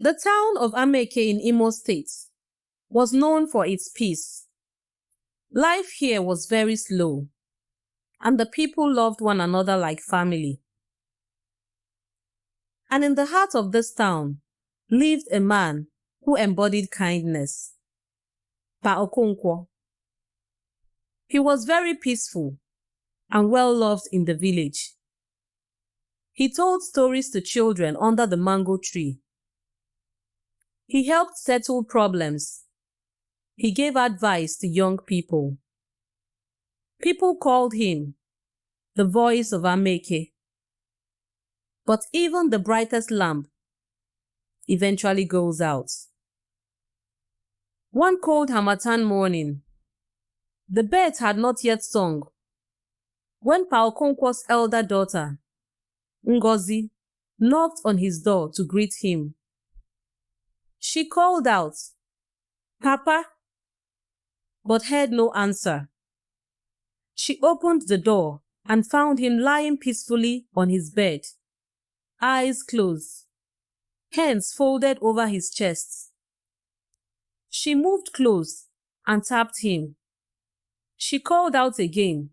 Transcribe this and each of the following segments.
The town of Ammie in Imo State was known for its peace. Life here was very slow, and the people loved one another like family. And in the heart of this town lived a man who embodied kindness, Pa Okonkwo. He was very peaceful and well loved in the village. He told stories to children under the mango tree. He helped settle problems. He gave advice to young people. People called him the voice of Ammie. But even the brightest lamp eventually goes out. One cold harmattan morning, the birds had not yet sung when Pa Okonkwo's elder daughter, Ngozi, knocked on his door to greet him. She called out, "Papa," but heard no answer. She opened the door and found him lying peacefully on his bed, eyes closed, hands folded over his chest. She moved close and tapped him. She called out again,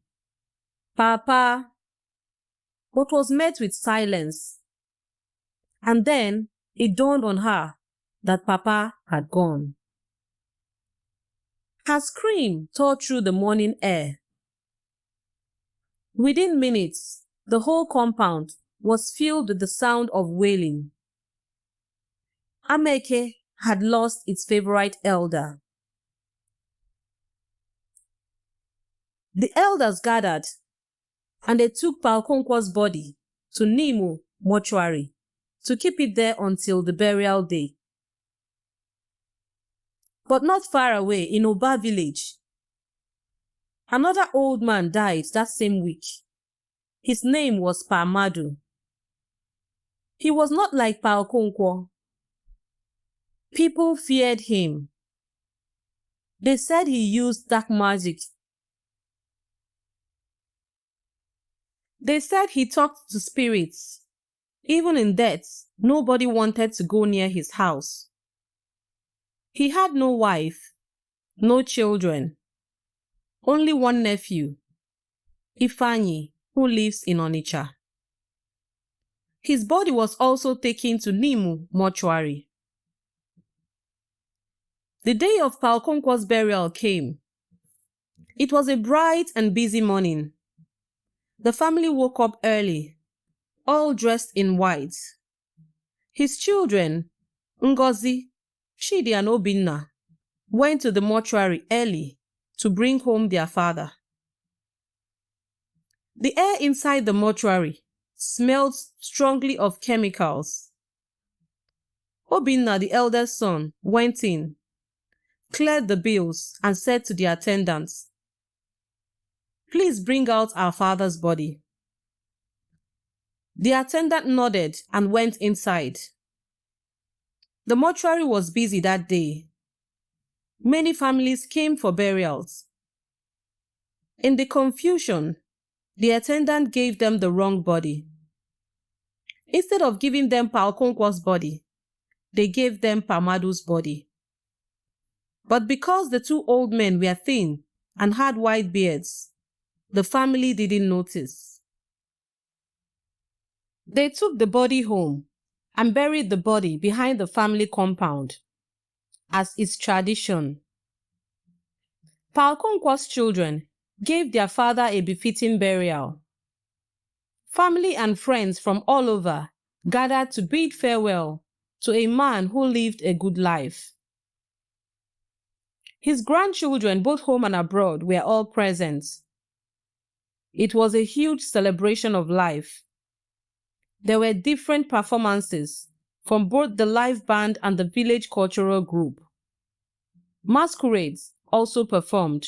"Papa," but was met with silence. And then it dawned on her that Papa had gone. Her scream tore through the morning air. Within minutes, the whole compound was filled with the sound of wailing. Ammie had lost its favorite elder. The elders gathered and they took Pa Okonkwo's body to Nimo mortuary to keep it there until the burial day. But not far away in Oba village, another old man died that same week. His name was Pa Madu. He was not like Pa Okonkwo. People feared him. They said he used dark magic. They said he talked to spirits. Even in death, nobody wanted to go near his house. He had no wife, no children, only one nephew, Ifeanyi, who lives in Onitsha. His body was also taken to Nimo mortuary. The day of Pa Okonkwo's burial came. It was a bright and busy morning. The family woke up early, all dressed in white. His children, Ngozi, Chidi and Obinna, went to the mortuary early to bring home their father. The air inside the mortuary smelled strongly of chemicals. Obinna, the eldest son, went in, cleared the bills, and said to the attendants, "Please bring out our father's body." The attendant nodded and went inside. The mortuary was busy that day. Many families came for burials. In the confusion, the attendant gave them the wrong body. Instead of giving them Pa Okonkwo's body, they gave them Pa Madu's body. But because the two old men were thin and had white beards, the family didn't notice. They took the body home and buried the body behind the family compound, as is tradition. Pa Okonkwo's children gave their father a befitting burial. Family and friends from all over gathered to bid farewell to a man who lived a good life. His grandchildren, both home and abroad, were all present. It was a huge celebration of life. There were different performances from both the live band and the village cultural group. Masquerades also performed.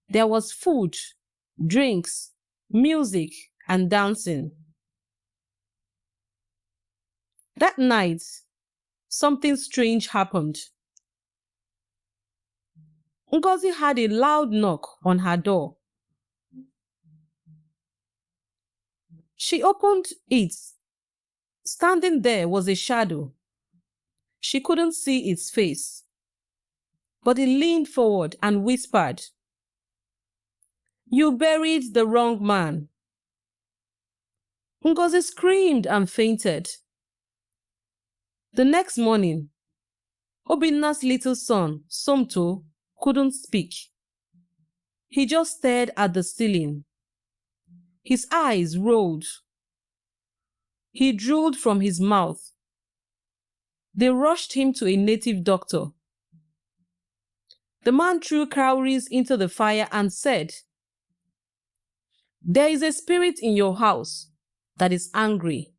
There was food, drinks, music, and dancing. That night, something strange happened. Ngozi had a loud knock on her door. She opened it, Standing there was a shadow. She couldn't see its face, but it leaned forward and whispered, "You buried the wrong man." Ngozi screamed and fainted. The next morning, Obinna's little son, Somto, couldn't speak. He just stared at the ceiling. His eyes rolled. He drooled from his mouth. They rushed him to a native doctor. The man threw cowries into the fire and said, "There is a spirit in your house that is angry.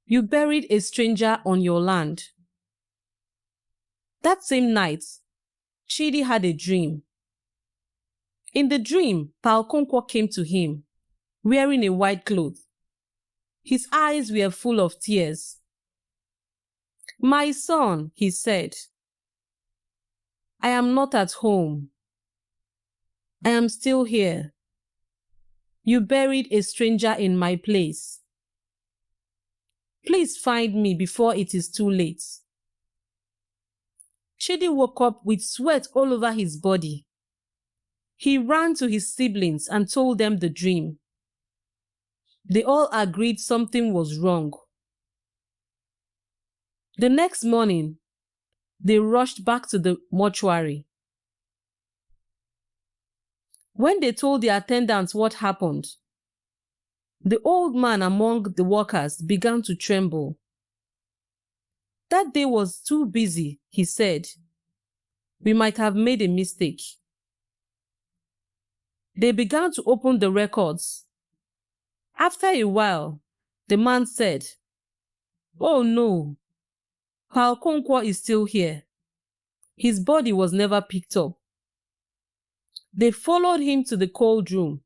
You buried a stranger on your land." That same night, Chidi had a dream. In the dream, Paokonkwo came to him, wearing a white cloth. His eyes were full of tears. "My son," he said, "I am not at home. I am still here. You buried a stranger in my place. Please find me before it is too late." Chidi woke up with sweat all over his body. He ran to his siblings and told them the dream. They all agreed something was wrong. The next morning, they rushed back to the mortuary. When they told the attendants what happened, the old man among the workers began to tremble. That day was too busy, he said. We might have made a mistake. They began to open the records. After a while, the man said, "Oh no, Paokonkwo is still here. His body was never picked up." They followed him to the cold room.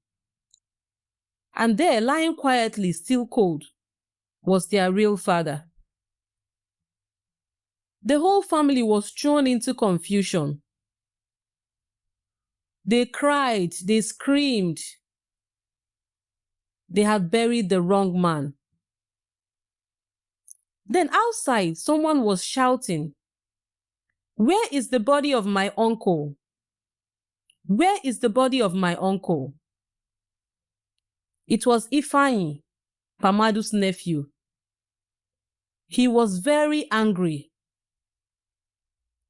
And there, lying quietly, still cold, was their real father. The whole family was thrown into confusion. They cried, they screamed. They had buried the wrong man. Then outside, someone was shouting, "Where is the body of my uncle? Where is the body of my uncle?" It was Ifeanyi, Pamadu's nephew. He was very angry.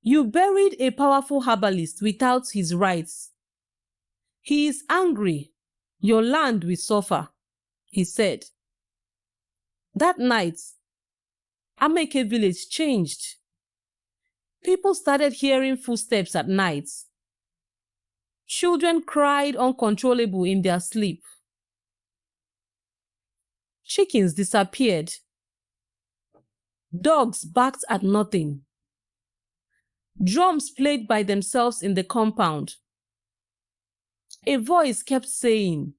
"You buried a powerful herbalist without his rights. He is angry. Your land will suffer," he said. That night, Ammie village changed. People started hearing footsteps at night. Children cried uncontrollable in their sleep. Chickens disappeared. Dogs barked at nothing. Drums played by themselves in the compound. A voice kept saying,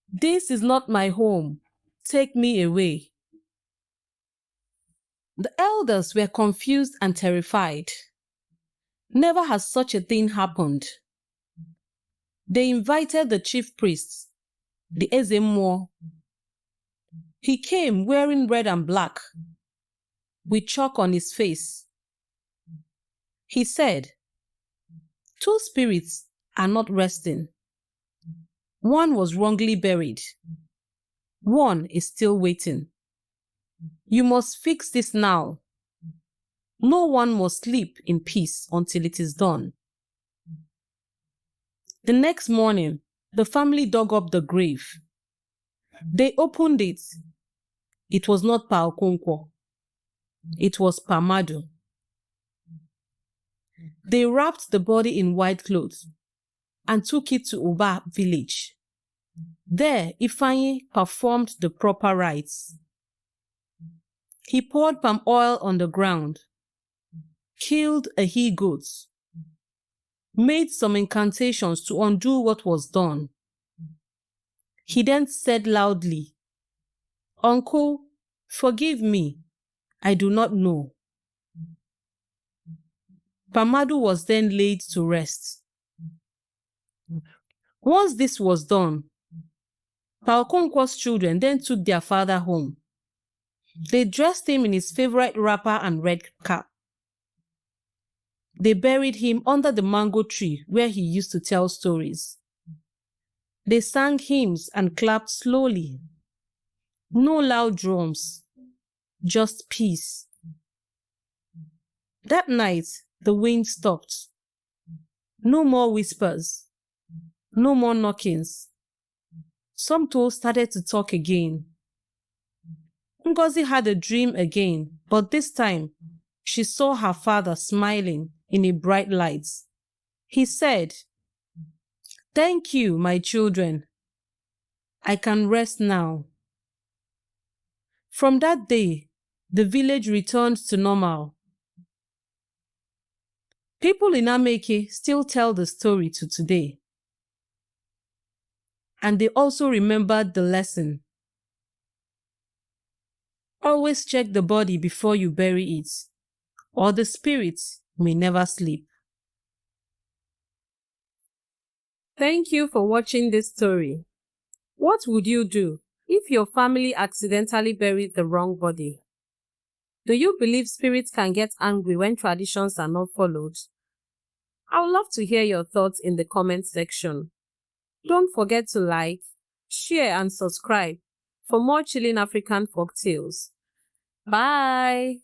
"This is not my home. Take me away." The elders were confused and terrified. Never has such a thing happened. They invited the chief priest, the Ezemwo. He came wearing red and black, with chalk on his face. He said, "Two spirits are not resting. One was wrongly buried. One is still waiting. You must fix this now. No one must sleep in peace until it is done." The next morning, the family dug up the grave. They opened it. It was not Paokonkwo. It was Pamadu. They wrapped the body in white clothes and took it to Uba village. There, Ifeanyi performed the proper rites. He poured palm oil on the ground, killed a he-goat, made some incantations to undo what was done. He then said loudly, "Uncle, forgive me. I do not know." Pamadu was then laid to rest. Once this was done, Paokonkwo's children then took their father home. They dressed him in his favorite wrapper and red cap. They buried him under the mango tree where he used to tell stories. They sang hymns and clapped slowly. No loud drums, just peace. That night, the wind stopped. No more whispers, no more knockings. Some toes started to talk again. Ngozi had a dream again, but this time, she saw her father smiling in a bright light. He said, "Thank you, my children. I can rest now." From that day, the village returned to normal. People in Ammie still tell the story to today. And they also remembered the lesson. Always check the body before you bury it, or the spirit may never sleep. Thank you for watching this story. What would you do if your family accidentally buried the wrong body? Do you believe spirits can get angry when traditions are not followed? I would love to hear your thoughts in the comment section. Don't forget to like, share and subscribe for more chilling African folktales. Bye!